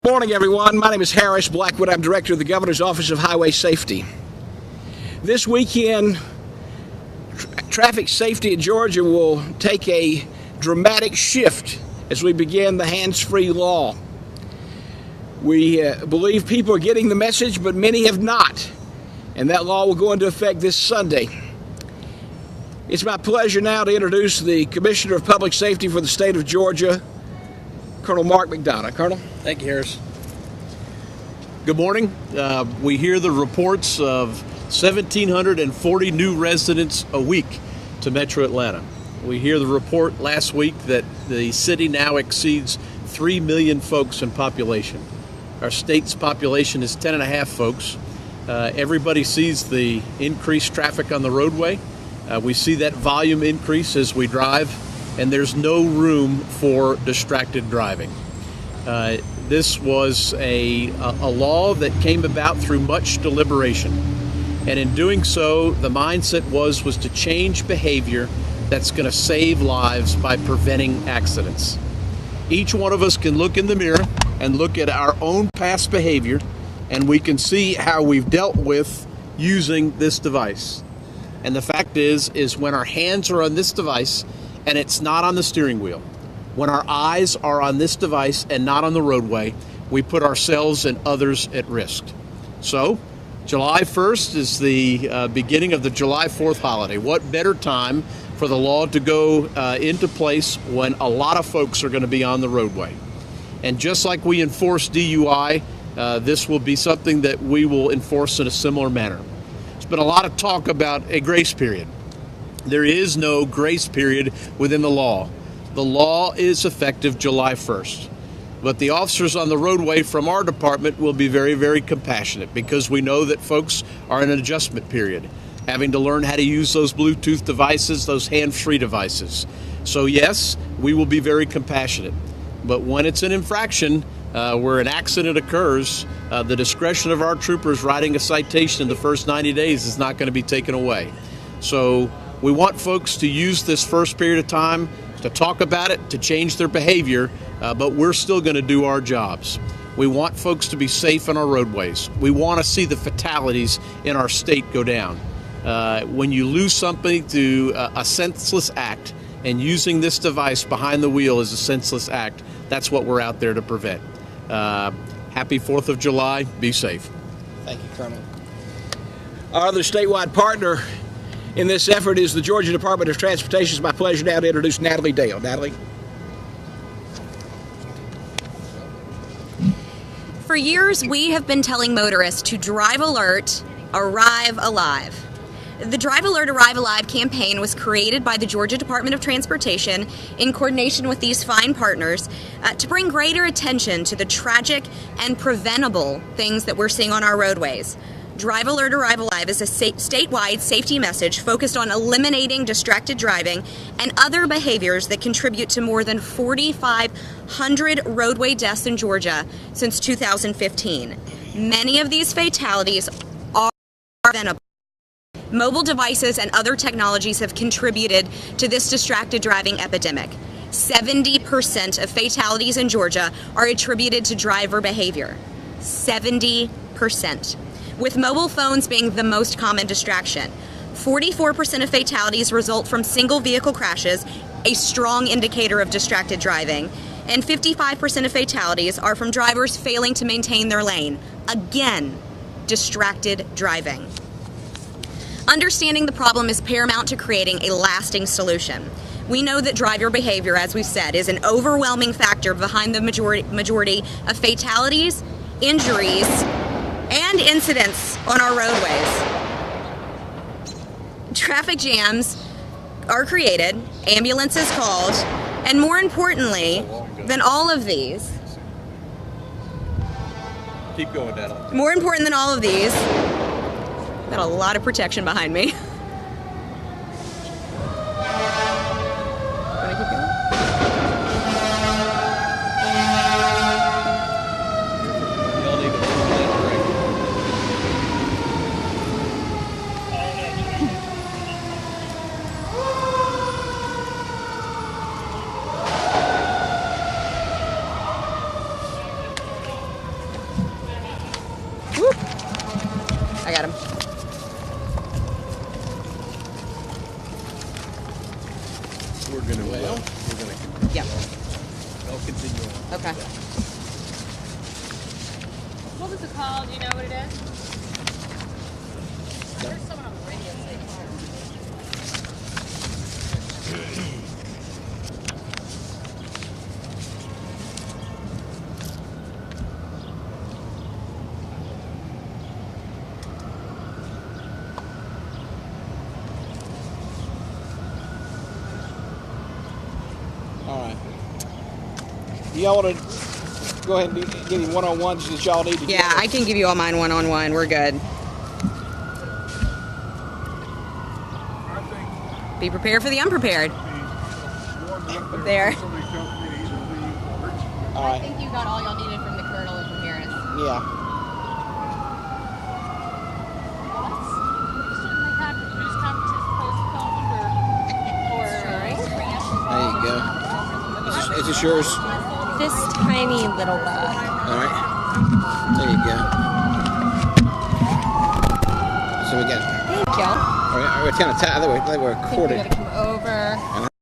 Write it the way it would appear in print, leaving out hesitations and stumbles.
morning, everyone. My name is Harris Blackwood. I'm Director of the Governor's Office of Highway Safety. This weekend, traffic safety in Georgia will take a dramatic shift as we begin the hands-free law. We believe people are getting the message, but many have not, and that law will go into effect this Sunday. It's my pleasure now to introduce the Commissioner of Public Safety for the state of Georgia, Colonel Mark McDonough. Colonel. Thank you, Harris. Good morning. We hear the reports of 1,740 new residents a week to Metro Atlanta. We hear the report last week that the city now exceeds 3 million folks in population. Our state's population is 10.5 folks. Everybody sees the increased traffic on the roadway. We see that volume increase as we drive, and there's no room for distracted driving. This was a law that came about through much deliberation. And in doing so, the mindset was to change behavior that's going to save lives by preventing accidents. Each one of us can look in the mirror and look at our own past behavior, and we can see how we've dealt with using this device. And the fact is when our hands are on this device and it's not on the steering wheel, when our eyes are on this device and not on the roadway, we put ourselves and others at risk. So, July 1st is the beginning of the July 4th holiday. What better time for the law to go into place when a lot of folks are going to be on the roadway? And just like we enforce DUI, this will be something that we will enforce in a similar manner. There's been a lot of talk about a grace period. There is no grace period within the law. The law is effective July 1st. But the officers on the roadway from our department will be very, very compassionate because we know that folks are in an adjustment period, having to learn how to use those Bluetooth devices, those hands-free devices. So yes, we will be very compassionate. But when it's an infraction, where an accident occurs, the discretion of our troopers writing a citation in the first 90 days is not going to be taken away. So we want folks to use this first period of time to talk about it, to change their behavior, but we're still going to do our jobs. We want folks to be safe on our roadways. We want to see the fatalities in our state go down. When you lose something to a senseless act, and using this device behind the wheel is a senseless act, that's what we're out there to prevent. Happy 4th of July. Be safe. Thank you, Colonel. Our other statewide partner in this effort is the Georgia Department of Transportation. It's my pleasure now to introduce Natalie Dale. Natalie. For years, we have been telling motorists to drive alert, arrive alive. The Drive Alert, Arrive Alive campaign was created by the Georgia Department of Transportation in coordination with these fine partners to bring greater attention to the tragic and preventable things that we're seeing on our roadways. Drive Alert, Arrive Alive is a statewide safety message focused on eliminating distracted driving and other behaviors that contribute to more than 4,500 roadway deaths in Georgia since 2015. Many of these fatalities are preventable. Mobile devices and other technologies have contributed to this distracted driving epidemic. 70% of fatalities in Georgia are attributed to driver behavior. 70%. With mobile phones being the most common distraction. 44% of fatalities result from single vehicle crashes, a strong indicator of distracted driving. And 55% of fatalities are from drivers failing to maintain their lane. Again, distracted driving. Understanding the problem is paramount to creating a lasting solution. We know that driver behavior, as we've said, is an overwhelming factor behind the majority of fatalities, injuries, and incidents on our roadways. Traffic jams are created, ambulances called, and more importantly than all of these, Keep going, Natalie. more important than all of these, got a lot of protection behind me. Want to keep going? Y'all need to move that direction. I got him. We're gonna Yeah. I'll continue on. Okay. What was it called? Do you know what it is? There's someone on the radio saying All right. Y'all want to go ahead and get him one-on-ones that y'all need to get? Yeah, I can give you all mine one-on-one. We're good. Be prepared for the unprepared. There. All I right. think you got all y'all needed from the Colonel and from Harris. Yeah. certainly have news conferences postponed or There you go. Is this yours? this tiny little bug. All right. There you go. So we got. Thank you. All right. We're kind of tired. They were I think we recorded. gotta come over.